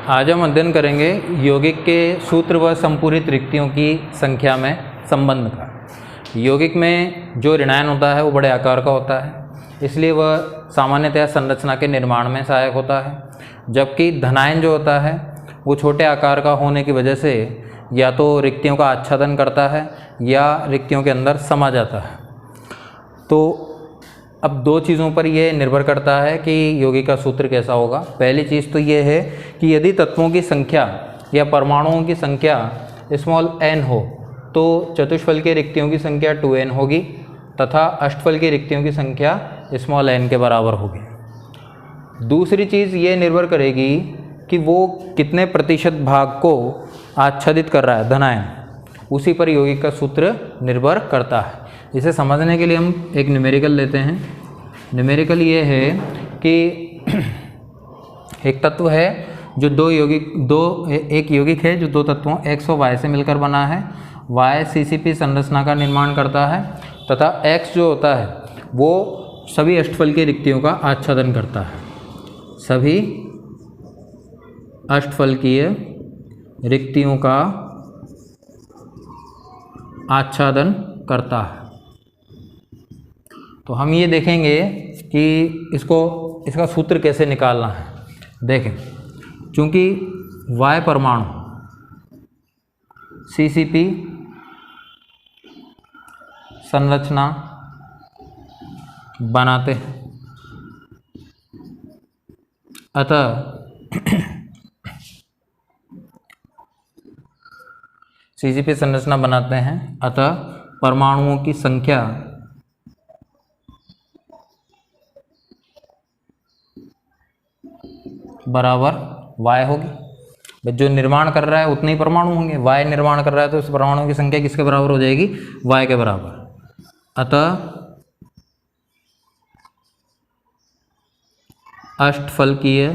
आज हम अध्ययन करेंगे यौगिक के सूत्र व संपूरित रिक्तियों की संख्या में संबंध का। यौगिक में जो ऋणायन होता है वो बड़े आकार का होता है, इसलिए वह सामान्यतः संरचना के निर्माण में सहायक होता है, जबकि धनायन जो होता है वो छोटे आकार का होने की वजह से या तो रिक्तियों का आच्छादन करता है या रिक्तियों के अंदर समा जाता है। तो अब दो चीज़ों पर यह निर्भर करता है कि यौगिक का सूत्र कैसा होगा। पहली चीज़ तो ये है कि यदि तत्वों की संख्या या परमाणुओं की संख्या स्मॉल n हो तो चतुष्फल की रिक्तियों की संख्या 2n होगी तथा अष्टफल की रिक्तियों की संख्या स्मॉल n के बराबर होगी। दूसरी चीज़ ये निर्भर करेगी कि वो कितने प्रतिशत भाग को आच्छादित कर रहा है, धनायन, उसी पर यौगिक का सूत्र निर्भर करता है। इसे समझने के लिए हम एक न्यूमेरिकल लेते हैं। न्यूमेरिकल ये है कि एक तत्व है जो एक यौगिक है जो दो तत्वों x और y से मिलकर बना है। y CCP संरचना का निर्माण करता है तथा x जो होता है वो सभी अष्टफल की रिक्तियों का आच्छादन करता है, सभी अष्टफलकीय रिक्तियों का आच्छादन करता है। तो हम ये देखेंगे कि इसका सूत्र कैसे निकालना है। देखें, चूँकि Y परमाणु CCP संरचना बनाते हैं, अतः CCP संरचना बनाते हैं, अतः परमाणुओं की संख्या बराबर y होगी। जो निर्माण कर रहा है उतने ही परमाणु होंगे। y निर्माण कर रहा है तो उस परमाणुओं की संख्या किसके बराबर हो जाएगी? y के बराबर। अतः अष्टफलकीय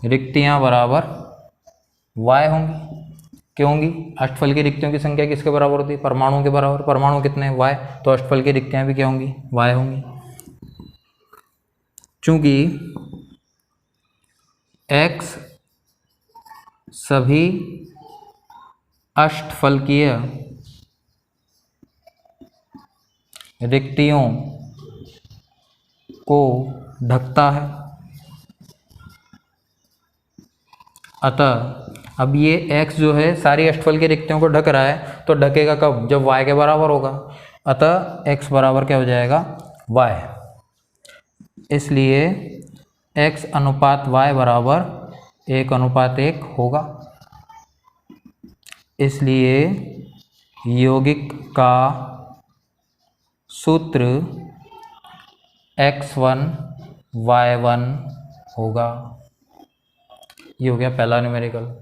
रिक्तियां बराबर y होंगी। क्यों होंगी? अष्टफल की रिक्तियों की संख्या किसके बराबर होती है? परमाणुओं के बराबर। परमाणु कितने हैं? y, तो अष्टफल की रिक्तियां भी क्या होंगी? y होंगी। चूंकि x सभी अष्टफलकीय रिक्तियों को ढकता है, अतः अब ये x जो है सारी अष्टफल की रिक्तियों को ढक रहा है, तो ढकेगा कब? जब y के बराबर होगा। अतः x बराबर क्या हो जाएगा? y। इसलिए x अनुपात y बराबर 1:1 होगा। इसलिए यौगिक का सूत्र x1 y1 होगा। ये हो गया पहला न्यूमेरिकल।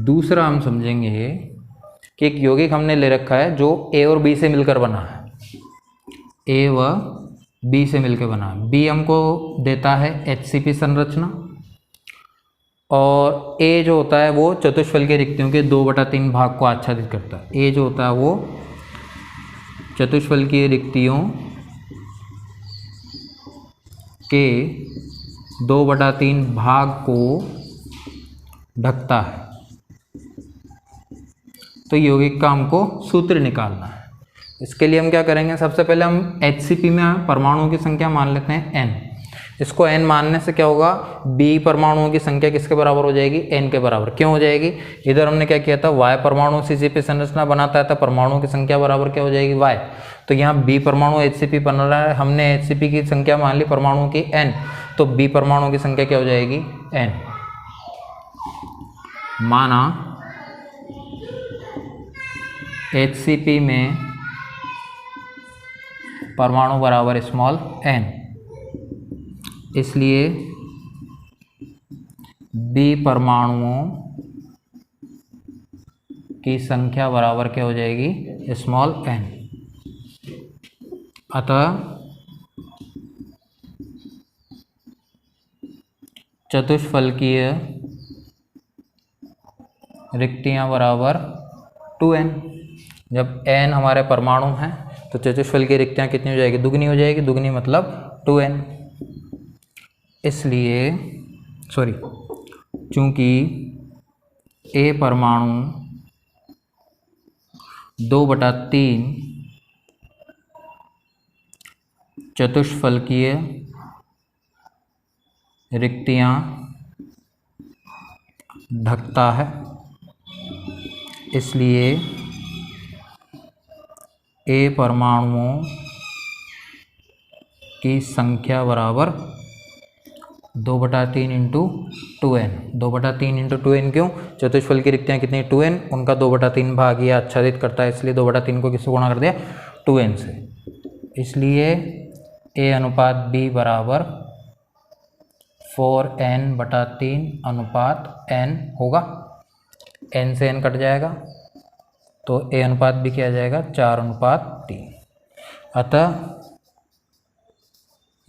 दूसरा हम समझेंगे कि एक यौगिक हमने ले रखा है जो A और B से मिलकर बना है। A व B से मिलकर बना है। B हमको देता है HCP संरचना और A जो होता है वो चतुष्फल की रिक्तियों के 2/3 भाग को आच्छादित करता है। A जो होता है वो चतुष्फल की रिक्तियों के 2/3 भाग को ढकता है। तो यौगिक का हमको सूत्र निकालना है। इसके लिए हम क्या करेंगे? सबसे पहले हम HCP में परमाणुओं की संख्या मान लेते हैं n। इसको n मानने से क्या होगा? B परमाणुओं की संख्या किसके बराबर हो जाएगी? n के बराबर। क्यों हो जाएगी? इधर हमने क्या किया था? y परमाणु CCP संरचना बनाता है तो परमाणुओं की संख्या बराबर क्या हो जाएगी? y। तो यहाँ B परमाणु HCP बन रहा है, हमने HCP की संख्या मान ली परमाणुओं की n, तो B परमाणुओं की संख्या क्या हो जाएगी? n। माना HCP में परमाणु बराबर स्मॉल n, इसलिए B परमाणुओं की संख्या बराबर क्या हो जाएगी? Small n। अतः चतुष्फलकीय रिक्तियां बराबर 2n। जब n हमारे परमाणु हैं तो चतुष्फल की रिक्तियां कितनी हो जाएगी? दुगनी हो जाएगी। दुगनी मतलब 2n। इसलिए चूँकि A परमाणु 2/3 चतुष्फलकीय रिक्तियाँ ढकता है, इसलिए A परमाणुओं की संख्या बराबर 2/3 इंटू 2n। 2/3 इंटू 2n क्यों? चतुष्फल की रिक्तियाँ कितनी? 2n, उनका 2/3 भाग ये आच्छादित करता है, इसलिए 2/3 को किससे गुणा कर दिया? 2n से। इसलिए A अनुपात B बराबर 4n/3 अनुपात n होगा। n से n कट जाएगा तो A अनुपात B क्या आ जाएगा? 4/3। अतः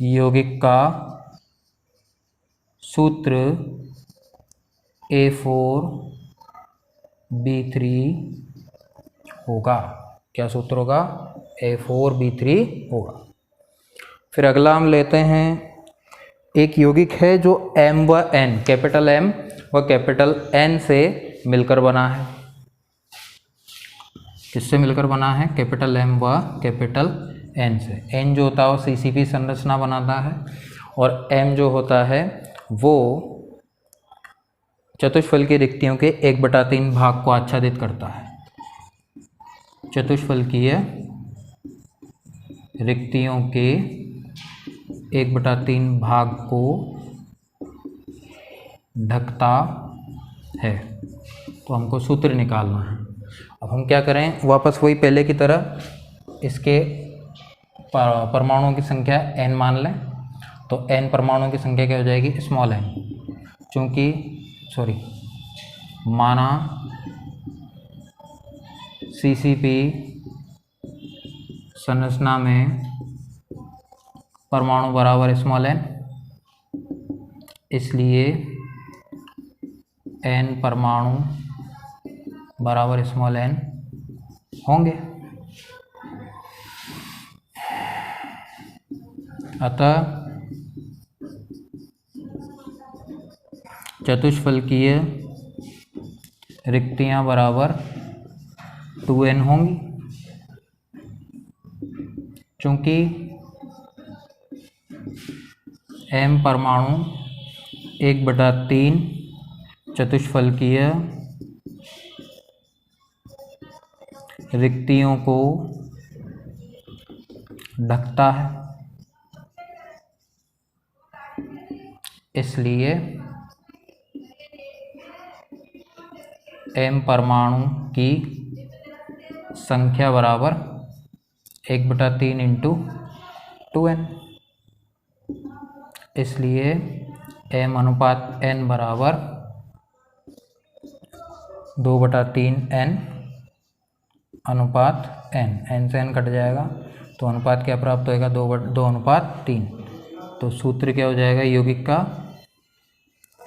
यौगिक का सूत्र A4B3 होगा। क्या सूत्र होगा? A4B3 होगा। फिर अगला हम लेते हैं, एक यौगिक है जो M व N, कैपिटल M व कैपिटल N से मिलकर बना है। किससे मिलकर बना है? कैपिटल M व कैपिटल N से। N जो होता है वो CCP संरचना बनाता है और M जो होता है वो चतुष्फल की रिक्तियों के 1/3 भाग को आच्छादित करता है। चतुष्फलकीय रिक्तियों के 1/3 भाग को ढकता है। तो हमको सूत्र निकालना है। अब हम क्या करें? वापस वही पहले की तरह इसके परमाणुओं की संख्या n मान लें। तो n परमाणुओं की संख्या क्या हो जाएगी? Small n। चूँकि माना CCP संरचना में परमाणु बराबर स्मॉल n, इसलिए n परमाणु बराबर स्मॉल n होंगे। अतः चतुष्फलकीय रिक्तियाँ बराबर 2n होंगी। चूँकि m परमाणु 1/3 चतुष्फलकीय रिक्तियों को ढकता है, इसलिए m परमाणु की संख्या बराबर 1/3 इंटू 2n। इसलिए m अनुपात n बराबर 2/3n अनुपात n। n से n कट जाएगा तो अनुपात क्या प्राप्त होएगा? 2/3। तो सूत्र क्या हो जाएगा यौगिक का?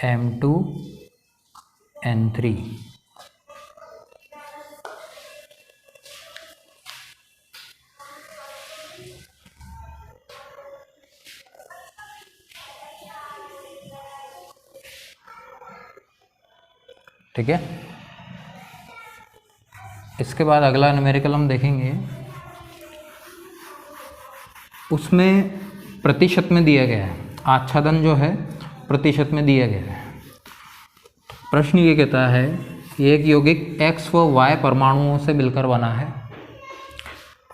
M2N3। ठीक है। इसके बाद अगला न्यूमेरिकल हम देखेंगे, उसमें प्रतिशत में दिया गया है। आच्छादन जो है प्रतिशत में दिया गया है। प्रश्न ये कहता है कि एक यौगिक X व Y परमाणुओं से मिलकर बना है।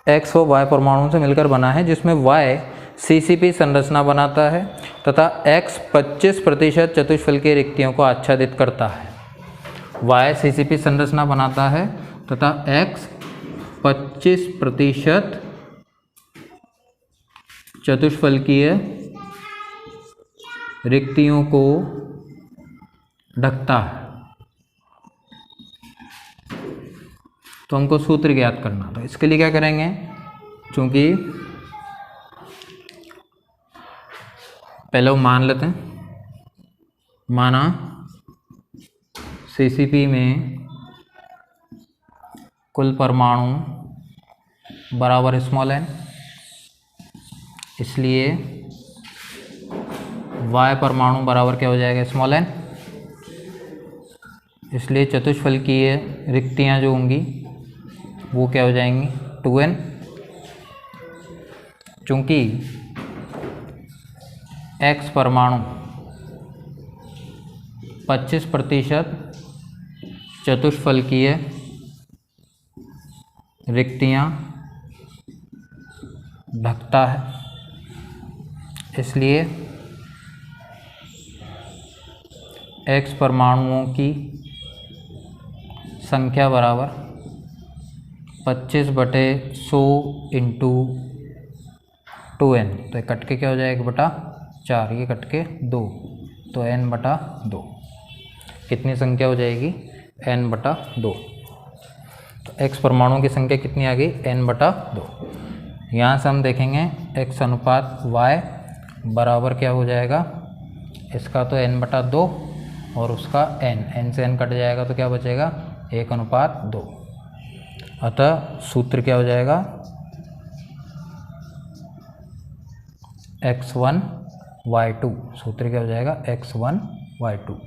X व Y परमाणुओं से मिलकर बना है जिसमें Y CCP संरचना बनाता है तथा X 25% चतुष्फल की रिक्तियों को आच्छादित करता है। Y CCP संरचना बनाता है तथा X 25% चतुष्फलकीय रिक्तियों को ढकता है। तो हमको सूत्र ज्ञात करना था। इसके लिए क्या करेंगे? चूंकि पहले वो मान लेते हैं, माना CCP में कुल परमाणु बराबर स्मॉल n, इसलिए y परमाणु बराबर क्या हो जाएगा, स्मॉल n। इसलिए चतुष्फल की ये रिक्तियाँ जो होंगी वो क्या हो जाएंगी, 2n। चूँकि x परमाणु 25% चतुष्फल की है रिक्तियाँ ढकता है, इसलिए x परमाणुओं की संख्या बराबर 25/100 इंटू 2n। तो ये कट के क्या हो जाएगा, 1/4, ये कट के 2, तो n/2 कितनी संख्या हो जाएगी, n/2। तो x परमाणुओं की संख्या कितनी आ गई, n/2। यहाँ से हम देखेंगे x अनुपात y बराबर क्या हो जाएगा, इसका तो n/2 और उसका n से n कट जाएगा तो क्या बचेगा, 1/2। अतः सूत्र क्या हो जाएगा, x1 y2, सूत्र क्या हो जाएगा, x1 y2।